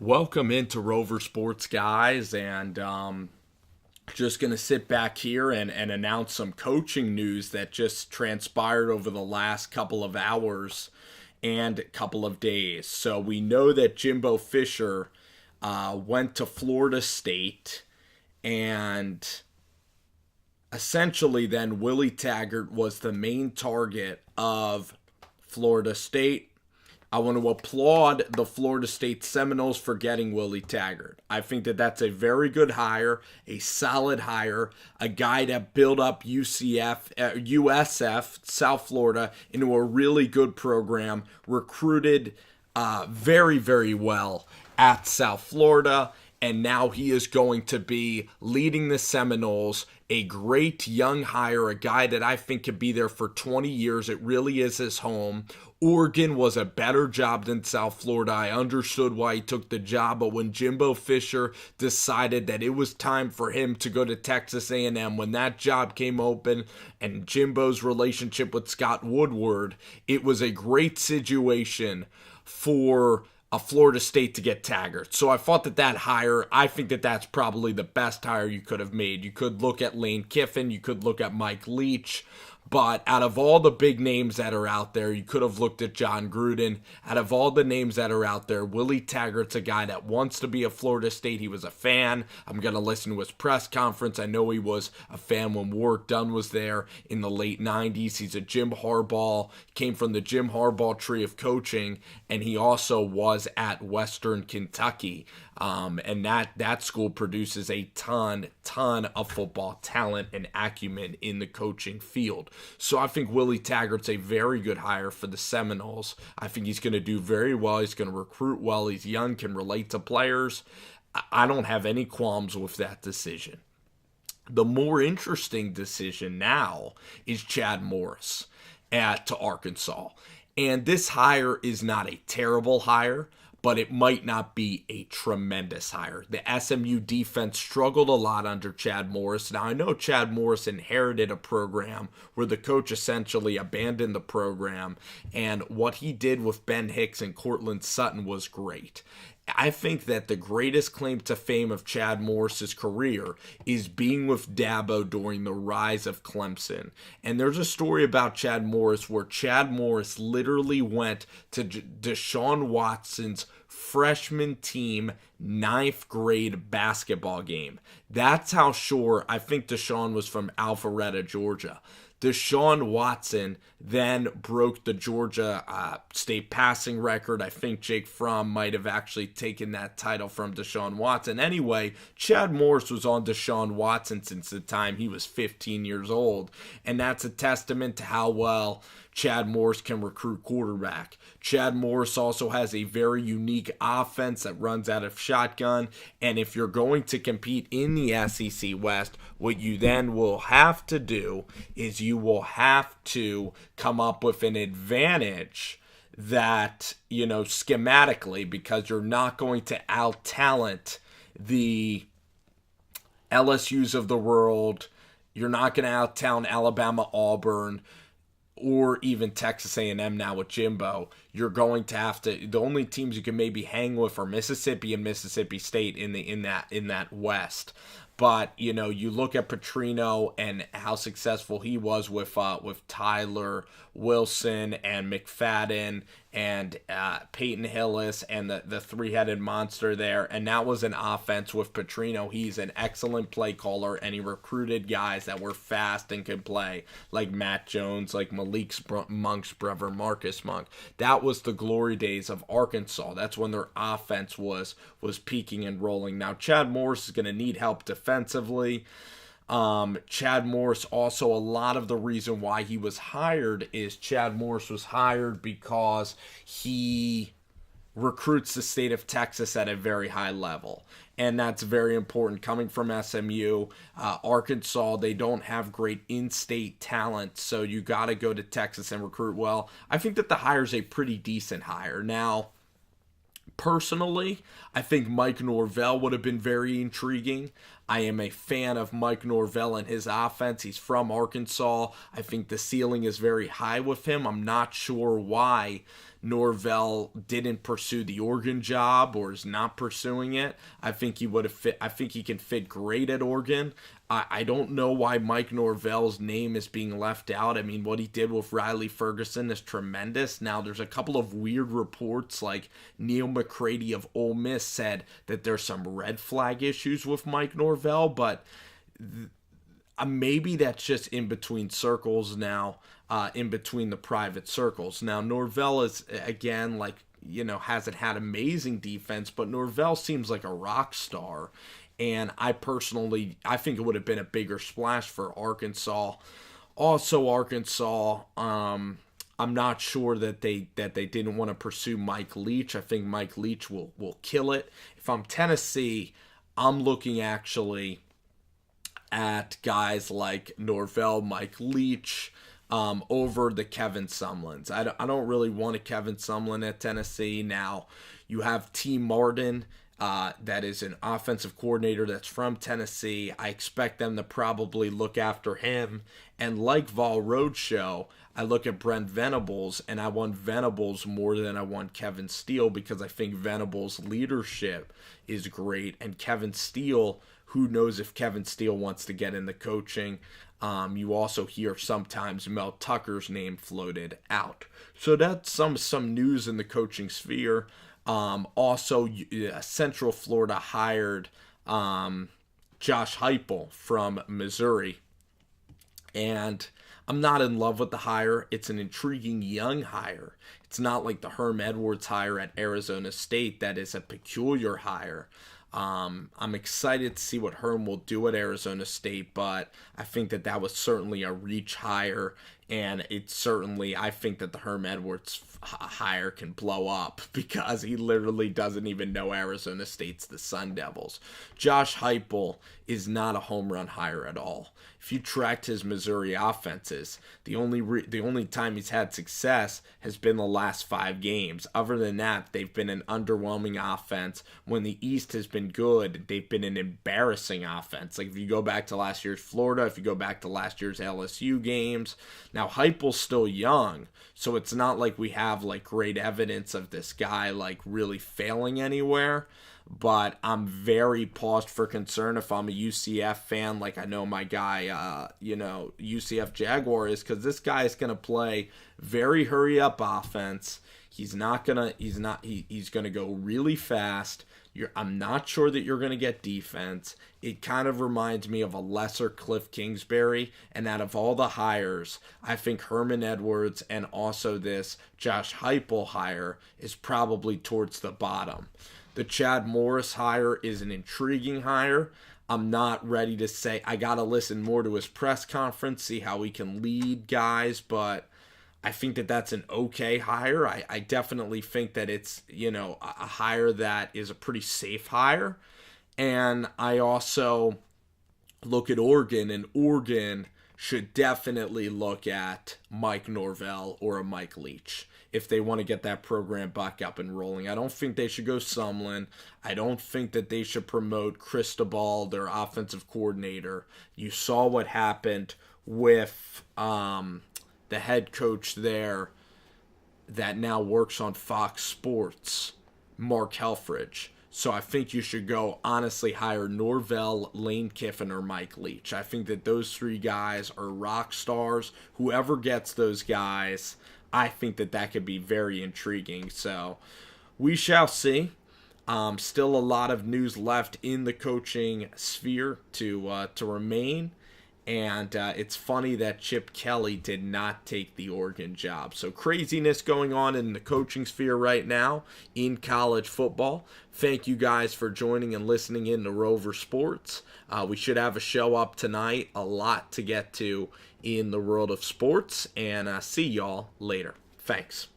Welcome into Rover Sports, guys, and just going to sit back here and announce some coaching news that just transpired over the last couple of hours and couple of days. So we know that Jimbo Fisher went to Florida State, and essentially then Willie Taggert was the main target of Florida State. I want to applaud the Florida State Seminoles for getting Willie Taggart. I think that that's a very good hire, a solid hire, a guy that built up USF, South Florida, into a really good program, recruited very, very well at South Florida, and now he is going to be leading the Seminoles, a great young hire, a guy that I think could be there for 20 years. It really is his home. Oregon was a better job than South Florida. I understood why he took the job, but when Jimbo Fisher decided that it was time for him to go to Texas A&M, when that job came open and Jimbo's relationship with Scott Woodward, it was a great situation for a Florida State to get Taggart. So I thought that hire, I think that that's probably the best hire you could have made. You could look at Lane Kiffin, you could look at Mike Leach, but out of all the big names that are out there, you could have looked at John Gruden. Out of all the names that are out there, Willie Taggart's a guy that wants to be a Florida State. He was a fan. I'm going to listen to his press conference. I know he was a fan when Warwick Dunn was there in the late 90s. He's a Jim Harbaugh, came from the Jim Harbaugh tree of coaching, and he also was at Western Kentucky. And that school produces a ton of football talent and acumen in the coaching field. So I think Willie Taggart's a very good hire for the Seminoles. I think he's going to do very well. He's going to recruit well. He's young, can relate to players. I don't have any qualms with that decision. The more interesting decision now is Chad Morris to Arkansas. And this hire is not a terrible hire, but it might not be a tremendous hire. The SMU defense struggled a lot under Chad Morris. Now, I know Chad Morris inherited a program where the coach essentially abandoned the program, and what he did with Ben Hicks and Cortland Sutton was great. I think that the greatest claim to fame of Chad Morris's career is being with Dabo during the rise of Clemson. And there's a story about Chad Morris where Chad Morris literally went to Deshaun Watson's freshman team 9th grade basketball game. That's how sure I think Deshaun was from Alpharetta, Georgia. Deshaun Watson then broke the Georgia state passing record. I think Jake Fromm might have actually taken that title from Deshaun Watson. Anyway, Chad Morris was on Deshaun Watson since the time he was 15 years old. And that's a testament to how well Chad Morris can recruit quarterback. Chad Morris also has a very unique offense that runs out of shotgun. And if you're going to compete in the SEC West, what you then will have to do is you will have to come up with an advantage that, schematically, because you're not going to out-talent the LSUs of the world. You're not going to out-talent Alabama, Auburn, or even Texas A&M now with Jimbo. You're going to have to. The only teams you can maybe hang with are Mississippi and Mississippi State in that West. But you look at Petrino and how successful he was with Tyler Wilson and McFadden and Peyton Hillis and the three-headed monster there. And that was an offense with Petrino. He's an excellent play caller, and he recruited guys that were fast and could play, like Matt Jones, like Malik Monk's brother, Marcus Monk. That was the glory days of Arkansas. That's when their offense was peaking and rolling. Now, Chad Morris is going to need help defensively. Chad Morris, also, a lot of the reason why he was hired is Chad Morris was hired because he recruits the state of Texas at a very high level. And that's very important. Coming from SMU, Arkansas, they don't have great in-state talent, so you got to go to Texas and recruit well. I think that the hire is a pretty decent hire. Now, personally, I think Mike Norvell would have been very intriguing. I am a fan of Mike Norvell and his offense. He's from Arkansas. I think the ceiling is very high with him. I'm not sure why Norvell didn't pursue the Oregon job or is not pursuing it. I think he would have fit. I think he can fit great at Oregon. I don't know why Mike Norvell's name is being left out. I mean, what he did with Riley Ferguson is tremendous. Now, there's a couple of weird reports, like Neil McCready of Ole Miss said that there's some red flag issues with Mike Norvell, but maybe that's just in between circles now, in between the private circles. Now, Norvell is, again, like, hasn't had amazing defense, but Norvell seems like a rock star. And I think it would have been a bigger splash for Arkansas. Also, Arkansas, I'm not sure that they didn't want to pursue Mike Leach. I think Mike Leach will kill it. If I'm Tennessee, I'm looking actually at guys like Norvell, Mike Leach, over the Kevin Sumlins. I don't really want a Kevin Sumlin at Tennessee. Now, you have T. Martin. That is an offensive coordinator that's from Tennessee. I expect them to probably look after him. And like Vol Roadshow, I look at Brent Venables, and I want Venables more than I want Kevin Steele because I think Venables' leadership is great. And Kevin Steele, who knows if Kevin Steele wants to get into coaching. You also hear sometimes Mel Tucker's name floated out. So that's some news in the coaching sphere. Also, Central Florida hired Josh Heupel from Missouri. And I'm not in love with the hire. It's an intriguing young hire. It's not like the Herm Edwards hire at Arizona State. That is a peculiar hire. I'm excited to see what Herm will do at Arizona State, but I think that was certainly a reach hire, and I think that the Herm Edwards hire can blow up because he literally doesn't even know Arizona State's the Sun Devils. Josh Heupel is not a home run hire at all. If you tracked his Missouri offenses, the only time he's had success has been the last 5 games. Other than that, they've been an underwhelming offense. When the East has been good, they've been an embarrassing offense. Like if you go back to last year's Florida, if you go back to last year's LSU games. Now Heupel's still young, so it's not like we have like great evidence of this guy like really failing anywhere. But I'm very paused for concern if I'm a UCF fan, like I know my guy, UCF Jaguar is, because this guy is going to play very hurry-up offense. He's going to go really fast. I'm not sure that you're going to get defense. It kind of reminds me of a lesser Cliff Kingsbury, and out of all the hires, I think Herman Edwards and also this Josh Heupel hire is probably towards the bottom. The Chad Morris hire is an intriguing hire. I'm not ready to say. I got to listen more to his press conference, see how he can lead guys, but I think that that's an okay hire. I definitely think that it's, a hire that is a pretty safe hire. And I also look at Oregon, and Oregon should definitely look at Mike Norvell or a Mike Leach if they want to get that program back up and rolling. I don't think they should go Sumlin. I don't think that they should promote Cristobal, their offensive coordinator. You saw what happened with the head coach there that now works on Fox Sports, Mark Helfrich. So I think you should go, honestly, hire Norvell, Lane Kiffin, or Mike Leach. I think that those 3 guys are rock stars. Whoever gets those guys, I think that could be very intriguing. So we shall see. Still a lot of news left in the coaching sphere to remain. And it's funny that Chip Kelly did not take the Oregon job. So craziness going on in the coaching sphere right now in college football. Thank you guys for joining and listening in to Rover Sports. We should have a show up tonight. A lot to get to in the world of sports. And see y'all later. Thanks.